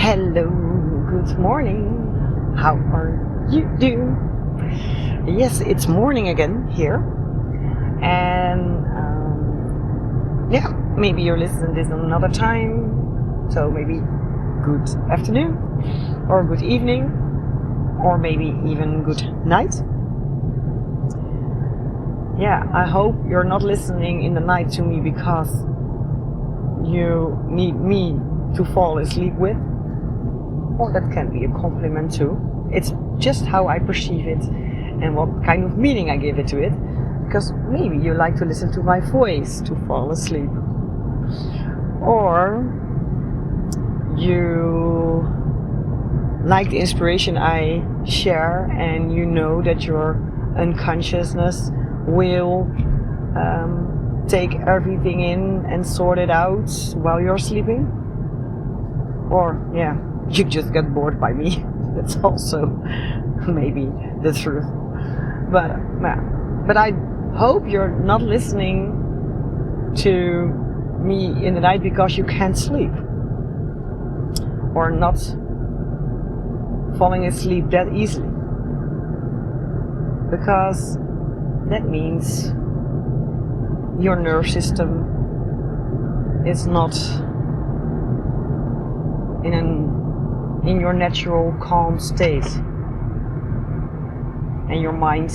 Hello, good morning. How are you doing? Yes, it's morning again here. And maybe you're listening to this another time. So maybe good afternoon or good evening or maybe even good night. Yeah, I hope you're not listening in the night to me because you need me to fall asleep with. Or that can be a compliment too. It's just how I perceive it and what kind of meaning I give it to it. Because maybe you like to listen to my voice to fall asleep. Or you like the inspiration I share and you know that your unconsciousness will take everything in and sort it out while you're sleeping. Or you just get bored by me. That's also maybe the truth. But I hope you're not listening to me in the night because you can't sleep. Or not falling asleep that easily. Because that means your nerve system is not in your natural calm state, and your mind,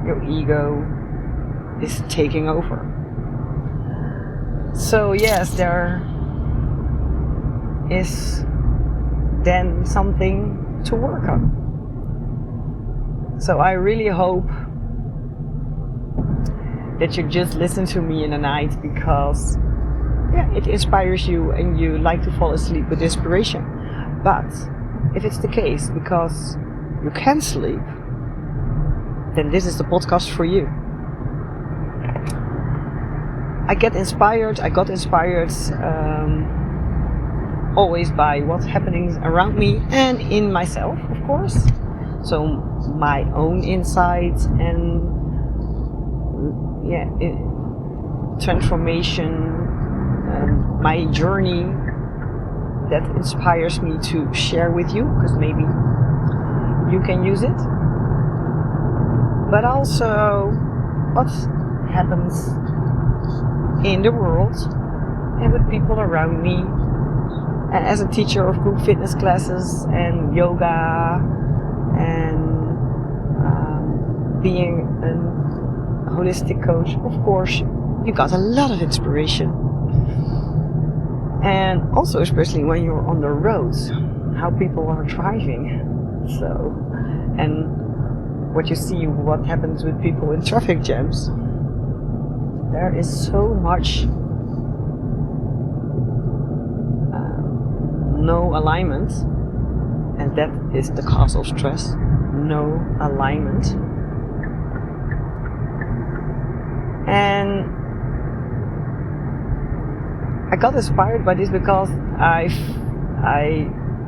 your ego is taking over. So yes, there is then something to work on. So I really hope that you just listen to me in the night because it inspires you and you like to fall asleep with inspiration. But if it's the case because you can't sleep, then this is the podcast for you. I got inspired always by what's happening around me and in myself, of course. So my own insights and transformation, my journey that inspires me to share with you, because maybe you can use it. But also what happens in the world and with people around me. And as a teacher of group fitness classes and yoga and being a holistic coach, of course, you got a lot of inspiration. And also, especially when you're on the roads, how people are driving. So, and what you see, what happens with people in traffic jams. There is so much no alignment, and that is the cause of stress. No alignment. And I got inspired by this because I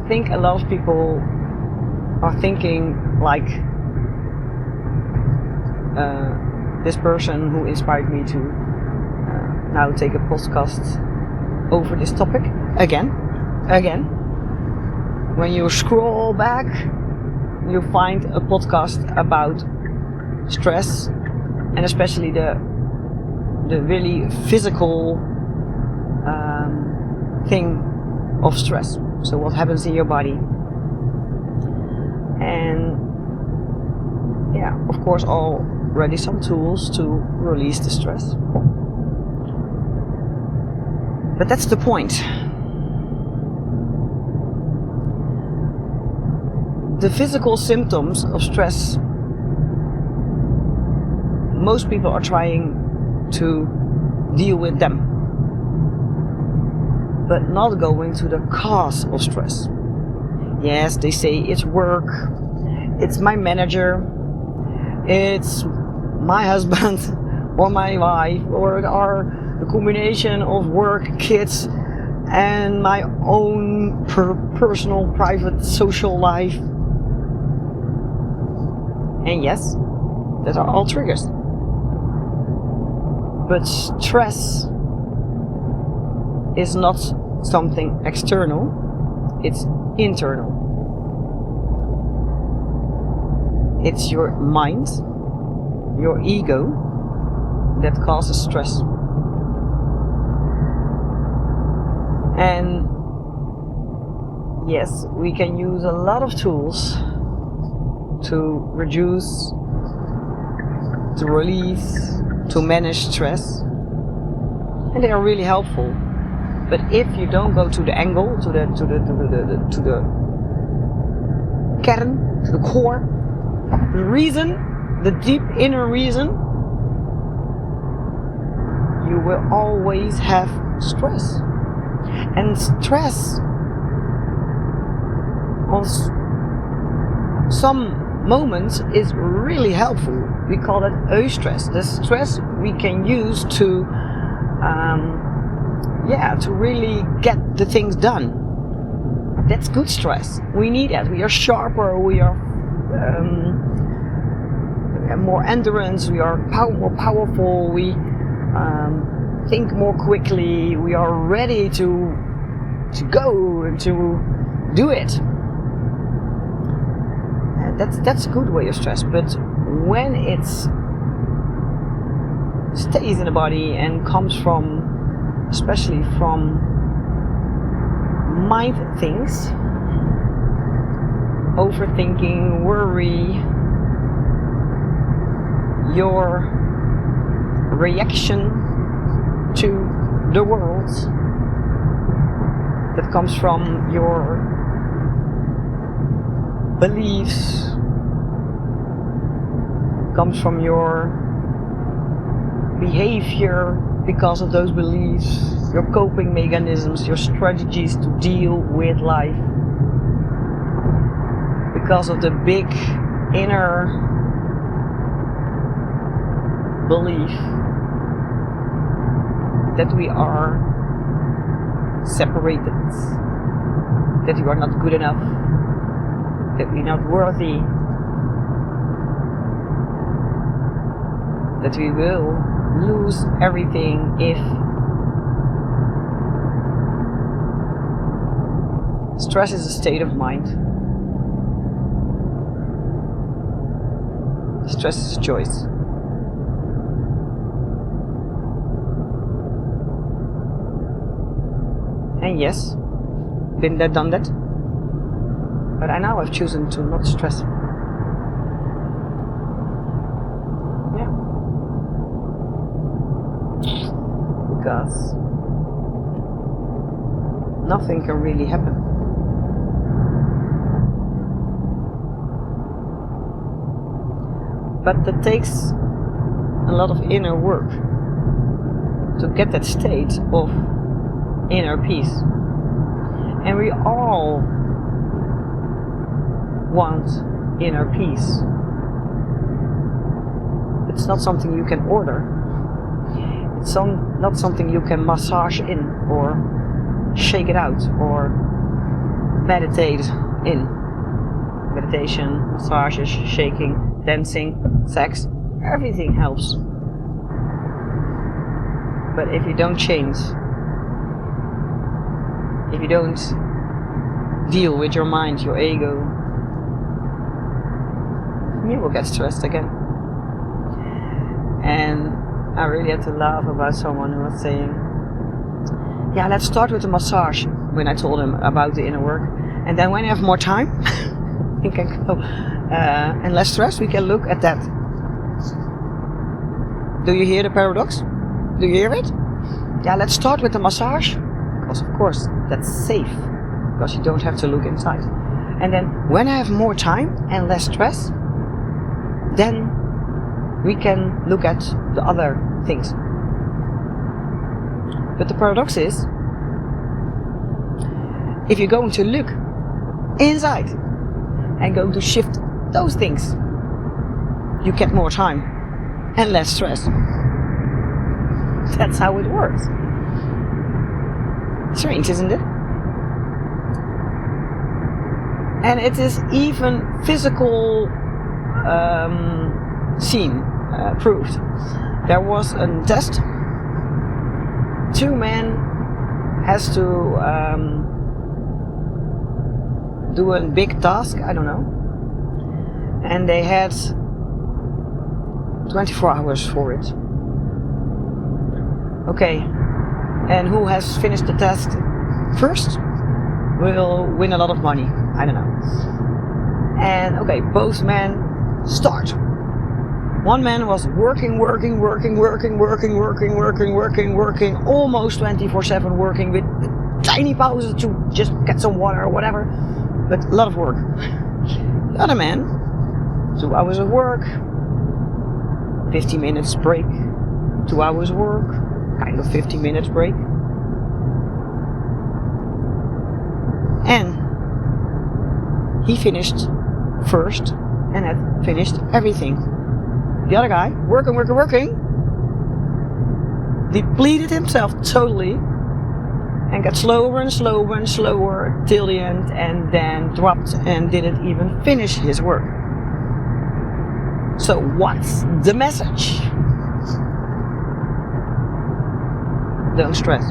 think a lot of people are thinking like this person who inspired me to now take a podcast over this topic again. When you scroll back, you find a podcast about stress and especially the really physical thing of stress. So what happens in your body. And of course already some tools to release the stress. But that's the point. The physical symptoms of stress, most people are trying to deal with them, but not going to the cause of stress. Yes, they say it's work, it's my manager, it's my husband or my wife, or the combination of work, kids, and my own personal, private, social life. And yes, that are all triggers. But stress is not something external. it's internal. It's your mind, your ego, that causes stress. And yes, we can use a lot of tools to reduce, to release, to manage stress, and they are really helpful. But if you don't go to the angle, to the kern, to the core, the reason, the deep inner reason, you will always have stress. And stress on some moments is really helpful. We call it eustress. The stress we can use to really get the things done. That's good stress. We need that. We are sharper. We are more endurance. We are more powerful. We think more quickly. We are ready to go and to do it. That's a good way of stress. But when it stays in the body and comes from, especially from mind things, overthinking, worry, your reaction to the world, that comes from your beliefs, comes from your behavior because of those beliefs, your coping mechanisms, your strategies to deal with life, because of the big inner belief that we are separated, that we are not good enough, that we're not worthy, that we will lose everything if stress is a state of mind. Stress is a choice. And yes, been there, done that. But I now have chosen to not stress. Yeah. Because nothing can really happen. But that takes a lot of inner work to get that state of inner peace. And we all want inner peace. It's not something you can order. It's not something you can massage in or shake it out or meditate in. Meditation, massages, shaking, dancing, sex, everything helps. But if you don't change, if you don't deal with your mind, your ego, you will get stressed again. And I really had to laugh about someone who was saying, yeah, let's start with a massage, when I told him about the inner work. And then when you have more time, you can go, and less stress, we can look at that. Do you hear the paradox? Do you hear it? Yeah, let's start with the massage. Because of course, that's safe. Because you don't have to look inside. And then when I have more time and less stress, then we can look at the other things. But the paradox is, if you're going to look inside and going to shift those things, you get more time and less stress. That's how it works. Strange, isn't it? And it is even physical proved. There was a test. 2 men has to do a big task, I don't know. And they had 24 hours for it. Okay, and who has finished the task first will win a lot of money. I don't know. And okay, both men start. One man was working, almost 24/7 working with tiny pauses to just get some water or whatever, but a lot of work. The other man, 2 hours of work, 50 minutes break, 2 hours work, kind of 50 minutes break. And he finished first and had finished everything. The other guy, working, depleted himself totally and got slower and slower till the end, and then dropped and didn't even finish his work. So what's the message? Don't stress.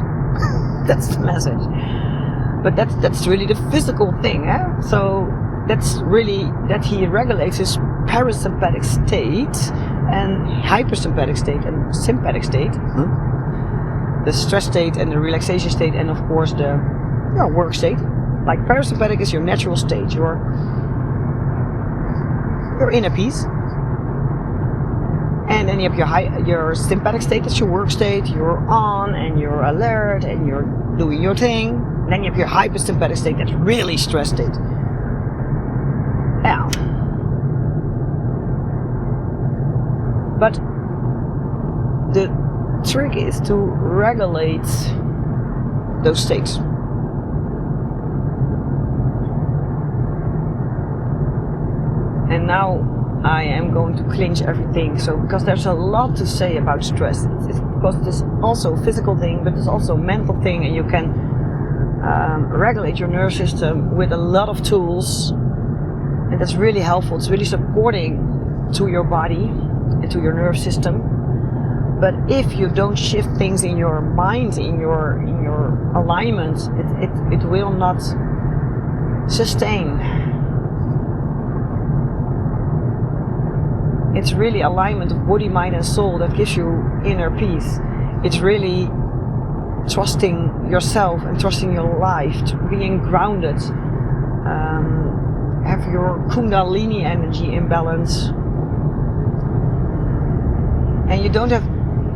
That's the message. But that's really the physical thing, eh? So that's really that he regulates his parasympathetic state and hypersympathetic state and sympathetic state. The stress state and the relaxation state, and of course the work state. Like parasympathetic is your natural state, your inner peace. And then you have your sympathetic state, that's your work state. You're on and you're alert and you're doing your thing. And then you have your hypersympathetic state, that's really stress state. Yeah. But the trick is to regulate those states. And now I am going to clinch everything. So because there's a lot to say about stress. Because it's also a physical thing, but it's also a mental thing, and you can regulate your nervous system with a lot of tools, and that's really helpful. It's really supporting to your body and to your nervous system. But if you don't shift things in your mind, in your alignment, it will not sustain. It's really alignment of body, mind and soul that gives you inner peace. It's really trusting yourself and trusting your life, being grounded, have your kundalini energy in balance. And you don't have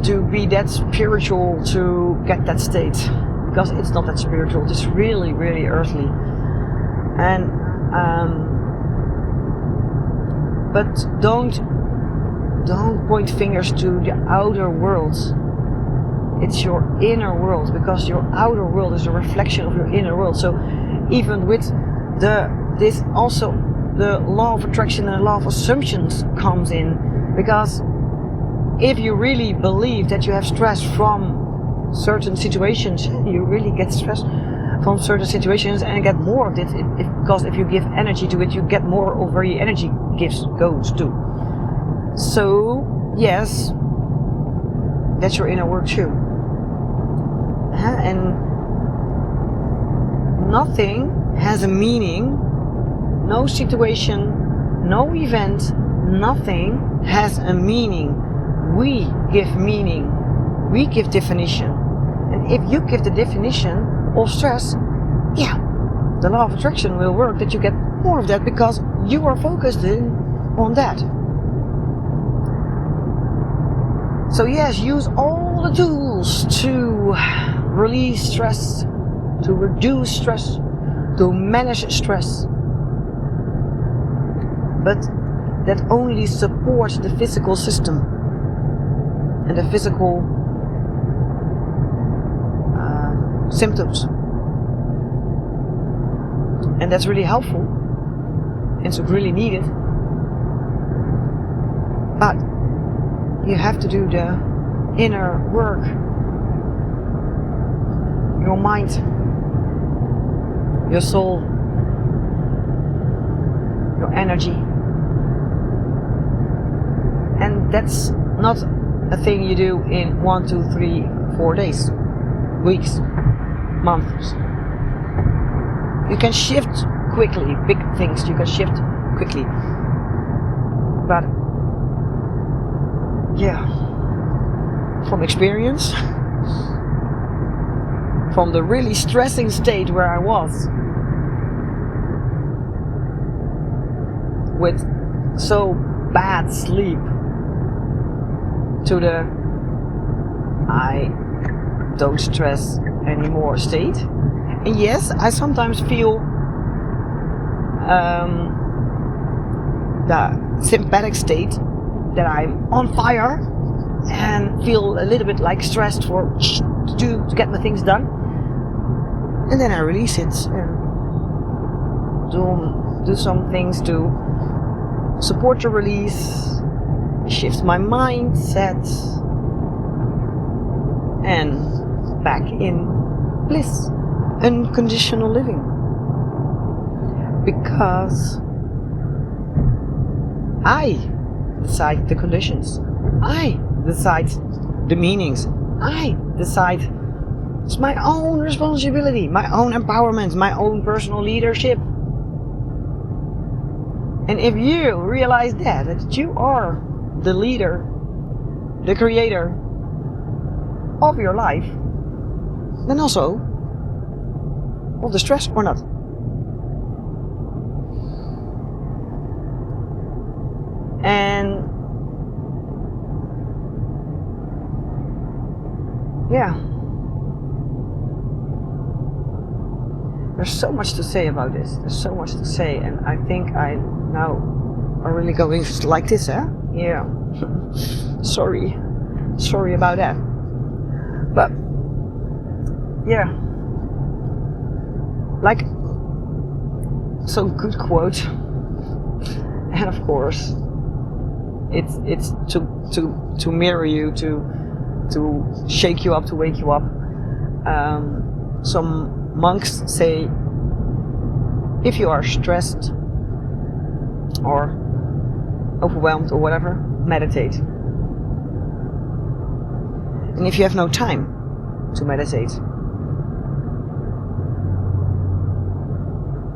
to be that spiritual to get that state, because it's not that spiritual, it's really, really earthly. And but don't point fingers to the outer world. It's your inner world, because your outer world is a reflection of your inner world. So even with this also the law of attraction and the law of assumptions comes in, because if you really believe that you have stress from certain situations, you really get stressed from certain situations and get more of it. Because if you give energy to it, you get more of where your energy goes to. So yes, that's your inner work too. And nothing has a meaning. No situation, no event, nothing has a meaning. We give meaning, we give definition. And if you give the definition of stress, the law of attraction will work, that you get more of that because you are focused on that. So yes, use all the tools to release stress, to reduce stress, to manage stress. But that only supports the physical system and the physical symptoms. And that's really helpful and it's really needed. But you have to do the inner work. Your mind, your soul, your energy. And that's not a thing you do in 1, 2, 3, 4 days, weeks, months. You can shift quickly. Big things you can shift quickly. But yeah, from experience, from the really stressing state where I was, with so bad sleep, to the I don't stress anymore state. And yes, I sometimes feel the sympathetic state, that I'm on fire and feel a little bit like stressed to get my things done. And then I release it and do some things to support the release, shift my mindset, and back in bliss, unconditional living. Because I decide the conditions, I decide the meanings, I decide. It's my own responsibility, my own empowerment, my own personal leadership. And if you realize that you are the leader, the creator of your life, then also of the stress or not. And yeah, there's so much to say about this. There's so much to say, and I think I now are really going like this, eh? Yeah. Sorry about that. But yeah, like, so good quote, and of course, it's to mirror you, to shake you up, to wake you up. Some monks say, if you are stressed or overwhelmed or whatever, meditate. And if you have no time to meditate,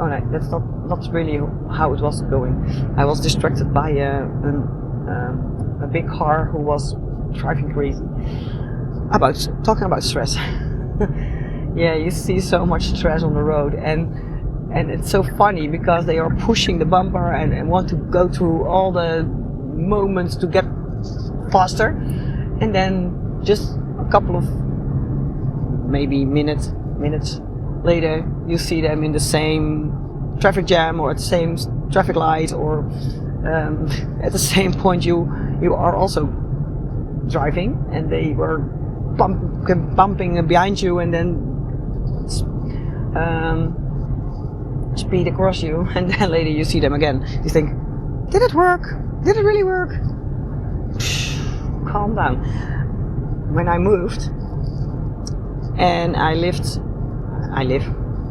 oh no, that's not really how it was going. I was distracted by a big car who was driving crazy. Talking about stress. Yeah, you see so much stress on the road, and it's so funny because they are pushing the bumper and want to go through all the moments to get faster, and then just a couple of maybe minutes later you see them in the same traffic jam or at the same traffic light, or at the same point you are also driving and they were bumping behind you and then speed across you, and then later you see them again. You think, did it work? Did it really work? Calm down. When I moved and I live,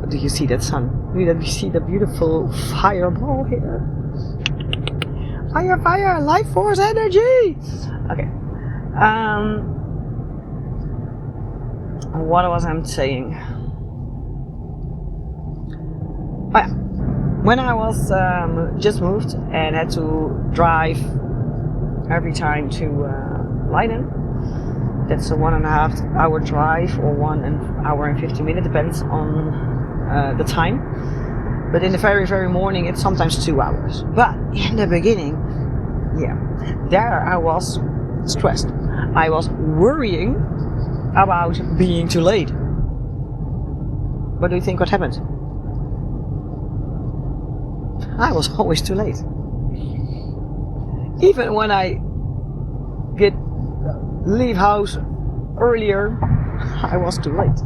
do you see that sun? Do you see the beautiful fireball here? Fire, life force energy! Okay. What was I saying? Oh yeah. When I was just moved and had to drive every time to Leiden, that's a 1.5 hour drive, or 1 hour and 50 minutes, depends on the time. But in the very, very morning, it's sometimes 2 hours. But in the beginning, yeah, there I was stressed. I was worrying about being too late. What do you think what happened? I was always too late. Even when I leave house earlier, I was too late.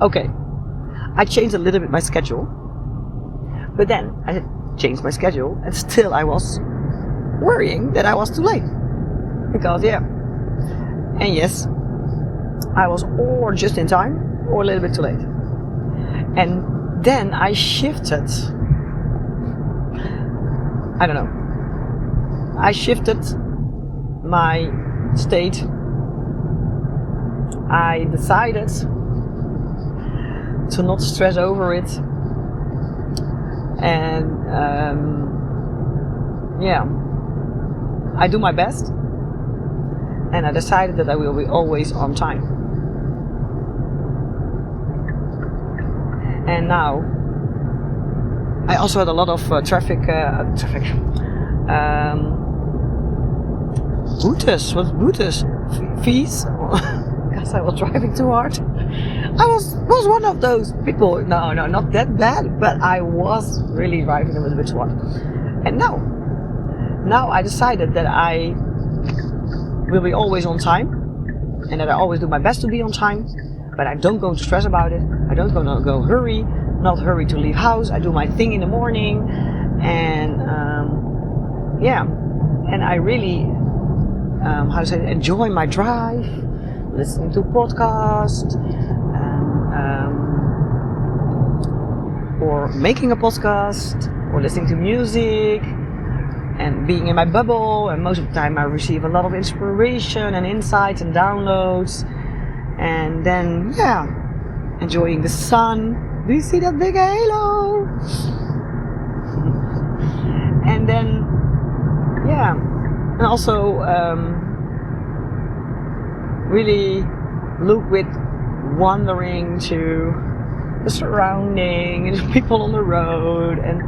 Okay, I changed a little bit my schedule, but then I changed my schedule and still I was worrying that I was too late. Because yeah, and yes, I was or just in time or a little bit too late. And then I shifted, I don't know, I shifted my state. I decided to not stress over it, And I do my best, and I decided that I will be always on time. And now I also had a lot of traffic boetes, fees, because I was driving too hard. I was one of those people. No, not that bad, but I was really driving a little bit too hard. And now I decided that I will be always on time, and that I always do my best to be on time, but I don't go to stress about it. I don't go not hurry to leave house. I do my thing in the morning, and and I really enjoy my drive, listening to podcasts, or making a podcast, or listening to music, and being in my bubble. And most of the time I receive a lot of inspiration and insights and downloads, and then enjoying the sun. Do you see that big halo? And then and also really look with wondering to the surrounding and the people on the road, and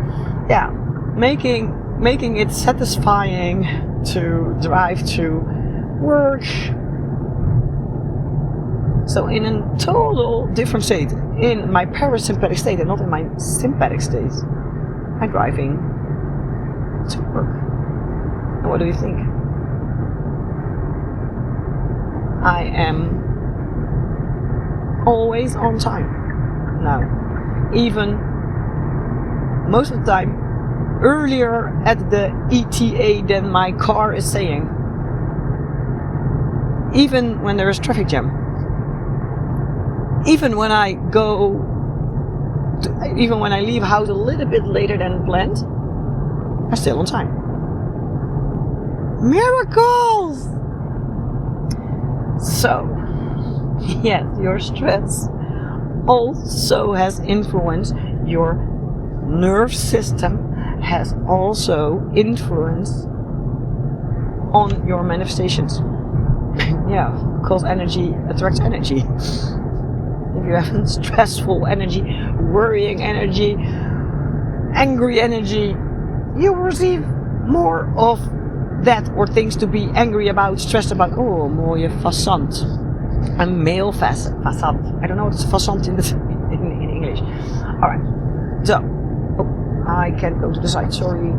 making it satisfying to drive to work. So in a total different state, in my parasympathetic state and not in my sympathetic state, I'm driving to work. And what do you think? I am always on time now, even most of the time earlier at the ETA than my car is saying, even when there is traffic jam, even when I leave house a little bit later than planned, I'm still on time. Miracles! So, yes, your stress also has influence. Your nerve system has also influence on your manifestations. Because energy attracts energy. If you have stressful energy, worrying energy, angry energy, you will receive more of that, or things to be angry about, stressed about. Oh, mooie fazant. Een male fazant. I don't know what's fazant in English. Alright, so, I can't go to the side. Sorry,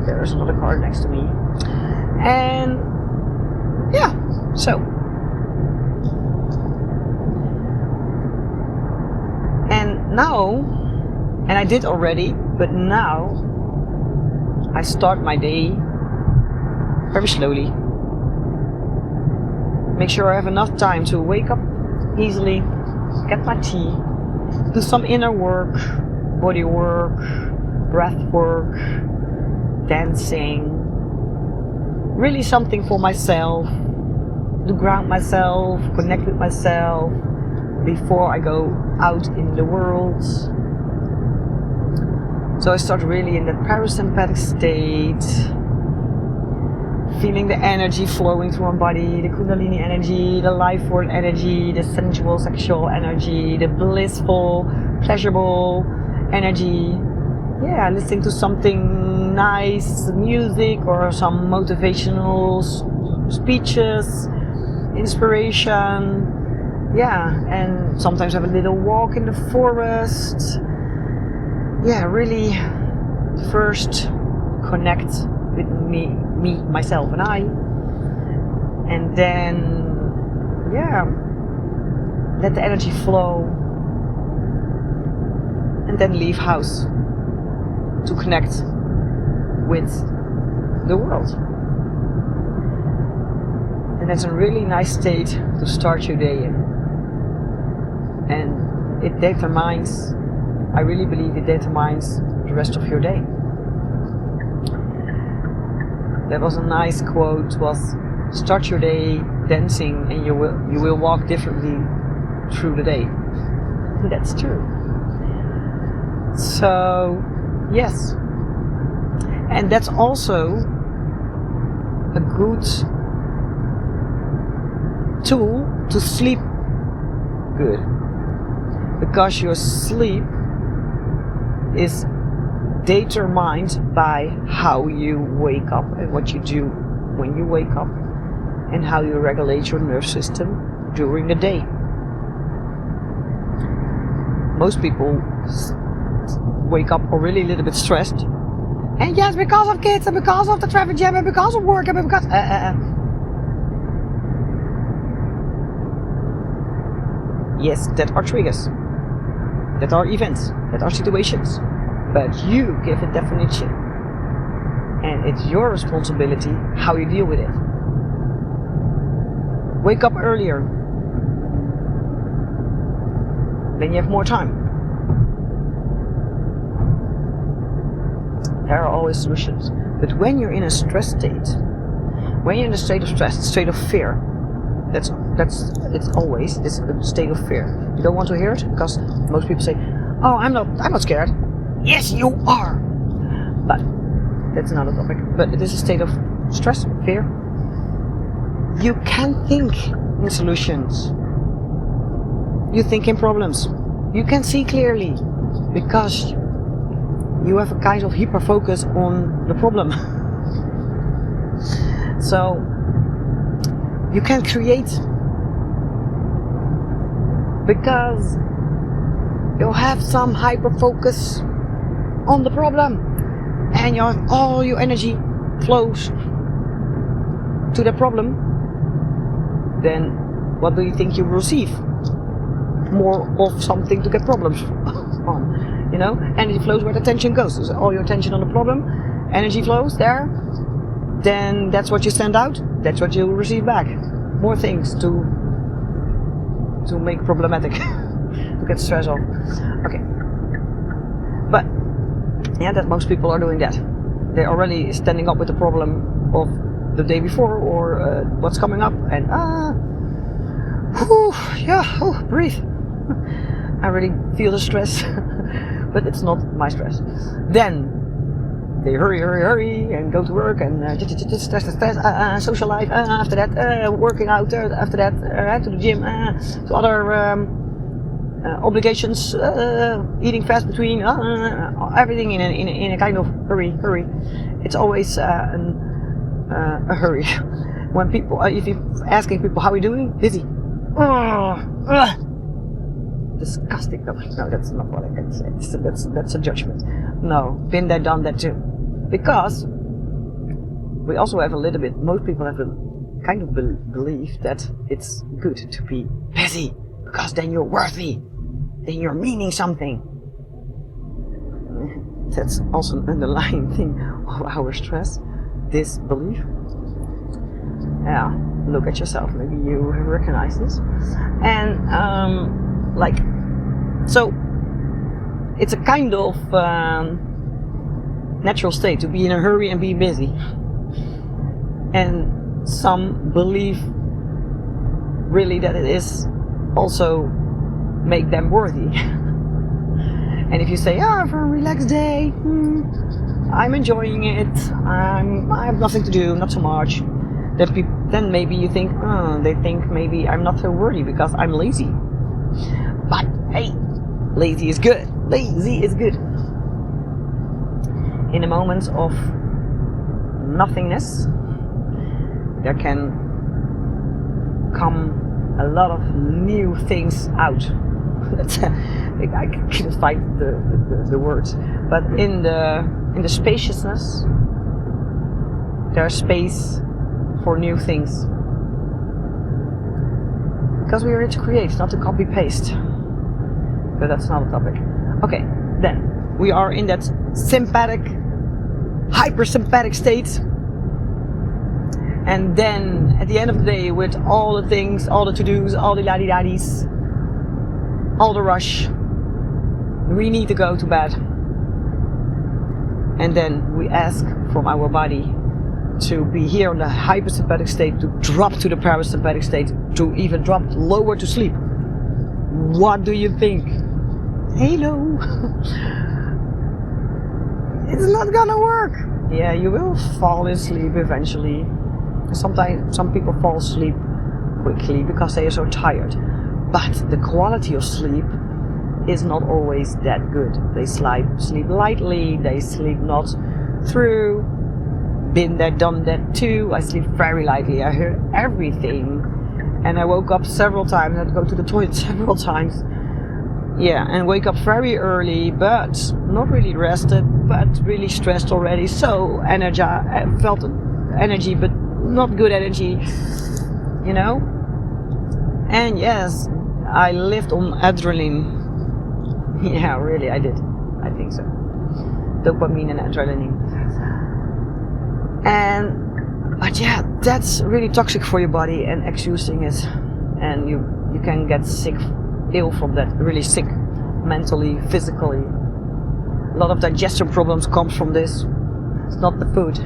there's another car next to me. And, so. And now, and I did already, but now I start my day very slowly. Make sure I have enough time to wake up easily, get my tea, do some inner work, body work, breath work, dancing, really something for myself, to ground myself, connect with myself before I go out in the world. So I start really in that parasympathetic state, feeling the energy flowing through my body, the Kundalini energy, the life force energy, the sensual sexual energy, the blissful, pleasurable energy. Listening to something nice, music, or some motivational speeches, inspiration. And sometimes have a little walk in the forest. Really first connect with me, myself, and I. And then, let the energy flow. And then leave house to connect with the world. And that's a really nice state to start your day in. And it determines, I really believe it determines the rest of your day. There was a nice quote, was start your day dancing and you will walk differently through the day. And that's true. So Yes. And that's also a good tool to sleep good. Because your sleep is determined by how you wake up and what you do when you wake up and how you regulate your nervous system during the day. Most people wake up already a little bit stressed. And yes, because of kids and because of the traffic jam and because of work and because... Yes, that are triggers. That are events. That are situations. But you give a definition. And it's your responsibility how you deal with it. Wake up earlier. Then you have more time. There are always solutions. But when you're in a stress state, when you're in a state of stress, state of fear, it's always this state of fear. You don't want to hear it because most people say, "Oh, I'm not scared." Yes, you are. But that's another topic. But it is a state of stress, fear. You can't think in solutions. You think in problems. You can see clearly because you have a kind of hyper focus on the problem. So you can create because you have some hyper focus on the problem and all your energy flows to the problem. Then what do you think you will receive? More of something to get problems on, you know? Energy flows where the tension goes. So all your attention on the problem, energy flows there, then that's what you send out, that's what you will receive back. More things to make problematic, to get stress off. Okay. But yeah, that most people are doing that. They're already standing up with the problem of the day before or what's coming up and breathe. I really feel the stress, but it's not my stress. Then they hurry and go to work and stress, social life, after that working out, after that to the gym, to other obligations, eating fast between, everything in a kind of hurry. It's always a hurry. When people, if you're asking people how are you doing, busy. Disgusting. No, that's not what I can say. That's a judgment. No, been there, done that too. Because we also have a little bit, most people have a kind of belief that it's good to be busy because then you're worthy, then you're meaning something. That's also an underlying thing of our stress, this belief. Yeah, look at yourself, maybe you recognize this. And so it's a kind of natural state to be in a hurry and be busy. And some believe really that it is also make them worthy. And if you say, I have a relaxed day, I'm enjoying it, I have nothing to do, not so much, then maybe you think, they think maybe I'm not so worthy because I'm lazy. But hey, lazy is good. Lazy is good. In a moment of nothingness, there can come a lot of new things out. I couldn't find the words, but in the spaciousness, there's space for new things. Because we are here to create, not to copy paste. But that's not a topic. Okay, then we are in that sympathetic, hyper-sympathetic state. And then at the end of the day, with all the things, all the to-dos, all the la-di-da-dis, all the rush, we need to go to bed. And then we ask from our body to be here in the hypersympathetic state, to drop to the parasympathetic state, to even drop lower to sleep. What do you think? Hello. it's not gonna work. Yeah, you will fall asleep eventually. Sometimes some people fall asleep quickly because they are so tired. But the quality of sleep is not always that good. They sleep lightly, they sleep not through. Been there, done that too. I sleep very lightly. I hear everything. And I woke up several times. I had to go to the toilet several times. Yeah, and wake up very early, but not really rested, but really stressed already. So I felt energy, but not good energy, you know. And yes, I lived on adrenaline. Yeah, really, I did. I think so. Dopamine and adrenaline. But yeah, that's really toxic for your body and exhausting it, and you can get ill from that, really sick, mentally, physically. A lot of digestion problems comes from this. It's not the food,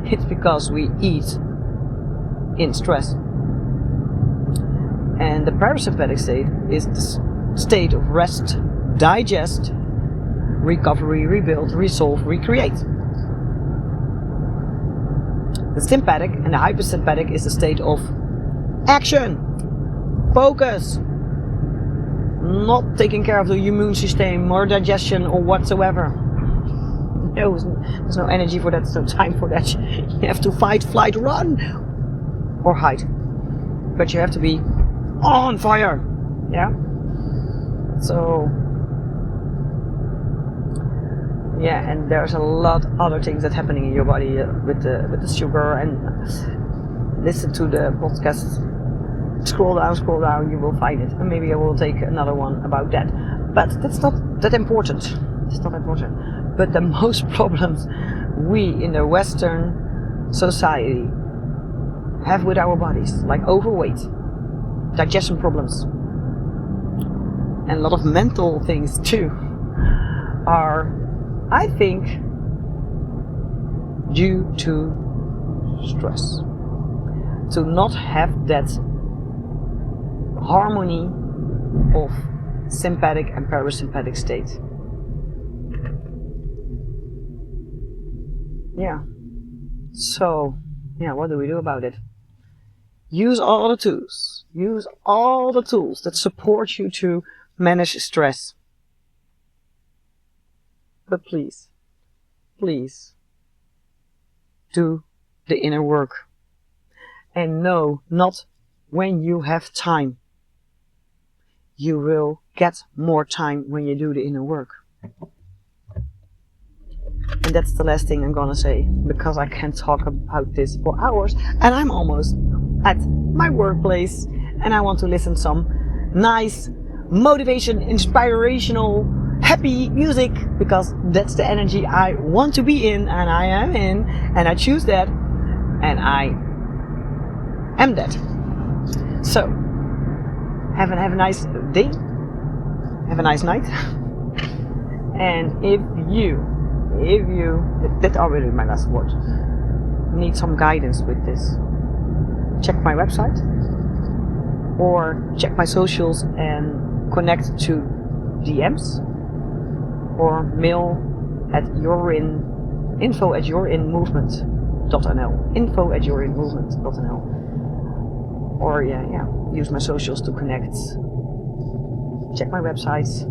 it's because we eat in stress. And the parasympathetic state is the state of rest, digest, recovery, rebuild, resolve, recreate. The sympathetic and the hypersympathetic is the state of action, focus, not taking care of the immune system or digestion or whatsoever. No, there's no energy for that, there's no time for that. You have to fight, flight, run, or hide. But you have to be on fire. Yeah? So, yeah, and there's a lot other things that happening in your body with the sugar. And listen to the podcast. Scroll down, you will find it. And maybe I will take another one about that. But that's not that important. It's not important. But the most problems we in the Western society have with our bodies, like overweight, digestion problems, and a lot of mental things too, are, I think, due to stress. To not have that harmony of sympathetic and parasympathetic state. Yeah. So, yeah, what do we do about it? Use all the tools. Use all the tools that support you to manage stress. But please, please, do the inner work. And no, not when you have time. You will get more time when you do the inner work. And that's the last thing I'm gonna say, because I can talk about this for hours, and I'm almost at my workplace, and I want to listen to some nice motivation, inspirational, happy music, because that's the energy I want to be in, and I am in, and I choose that, and I am that. So, have a nice day, have a nice night, and if you, that already my last word, need some guidance with this, check my website, or check my socials and connect to DMs, or mail at info@jorinmovement.nl, info@jorinmovement.nl. Or use my socials to connect. Check my websites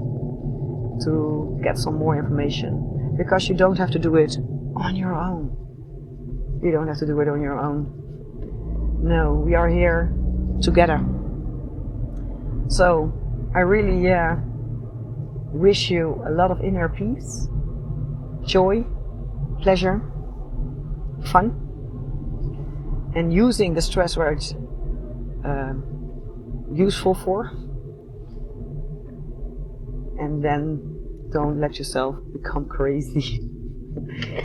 to get some more information, because you don't have to do it on your own. You don't have to do it on your own. No, we are here together. So I really wish you a lot of inner peace, joy, pleasure, fun, and using the stress where it's useful for, and then don't let yourself become crazy.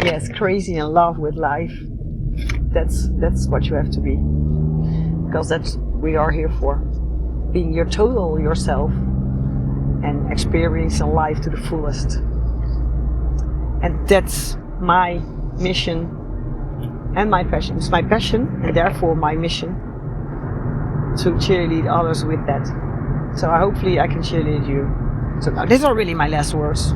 Yes, crazy in love with life. That's what you have to be, because that's we are here for, being your total yourself and experiencing life to the fullest. And that's my mission and my passion. It's my passion and therefore my mission to cheerlead others with that. So hopefully I can cheerlead you. So now these are really my last words.